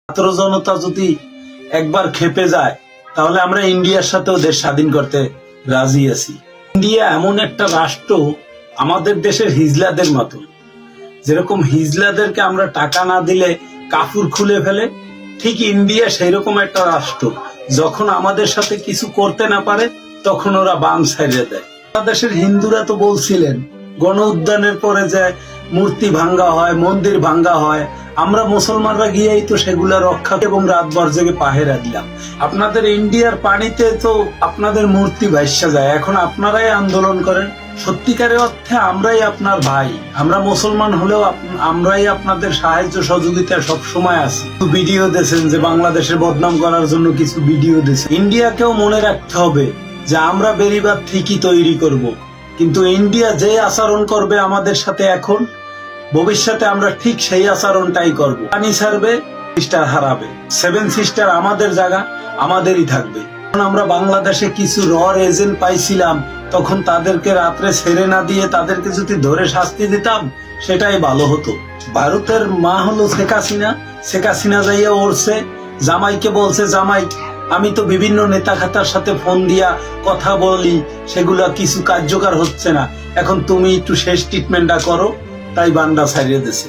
ছাত্র জনতা যদি একবার খেপে যায় তাহলে আমরা ইন্ডিয়ার সাথেও দেশ স্বাধীন করতে রাজি আছি। ইন্ডিয়া এমন একটা রাষ্ট্র আমাদের দেশের হিজলাদের মতো, যেরকম হিজলাদেরকে আমরা টাকা না দিলে কাপড় খুলে ফেলে, ঠিক ইন্ডিয়া সেই রকম একটা রাষ্ট্র। যখন আমাদের সাথে কিছু করতে না পারে তখন ওরা বাম ছাইড়ে দেয়। বাংলাদেশের হিন্দুরা তো বলছিলেন গণ উদ্যানের পরে যে মূর্তি ভাঙ্গা হয়, মন্দির ভাঙ্গা হয়, আমরা মুসলমানরা গিয়েই তো সেগুলা রক্ষা এবং রাতভর জেগে পাহেরা দিলাম। আপনাদের ইন্ডিয়ার পানিতে তো আপনাদের মূর্তি ভাইসা যায়, এখন আপনারাই আন্দোলন করেন। সত্যিকারের অর্থে আমরাই আপনার ভাই, আমরা মুসলমান হলেও আমরাই আপনাদের সাহায্য সহযোগিতা সব সময় আছি। ভিডিও দিয়েছেন যে বাংলাদেশের বদনাম করার জন্য কিছু ভিডিও দিয়েছেন। ইন্ডিয়াকেও মনে রাখতে হবে যে আমরা বেরিবাদ ঠিকই তৈরি করব, কিন্তু ইন্ডিয়া যে আচরণ করবে আমাদের সাথে এখন, ভবিষ্যতে আমরা ঠিক সেই আচরণটাই করব। পানি ছাড়বে, সিস্টার হারাবে। 7 সিস্টার আমাদের জায়গা, আমাদেরই থাকবে। আমরা বাংলাদেশে কিছু এজেন্ট পাইছিলাম, তখন তাদেরকে রাত্রে ছেড়ে না দিয়ে তাদেরকে যদি ধরে শাস্তি দিতাম সেটাই ভালো হতো। ভারতের মা হলো শেখ হাসিনা। শেখ হাসিনা যাইয়া ওরছে, জামাইকে বলছে, জামাই আমি তো বিভিন্ন নেতা খাতার সাথে ফোন দিয়া কথা বলি, সেগুলা কিছু কার্যকর হচ্ছে না, এখন তুমি একটু শেষ ট্রিটমেন্টটা করো, তাই বান্ডা ছাড়িয়ে দিছে।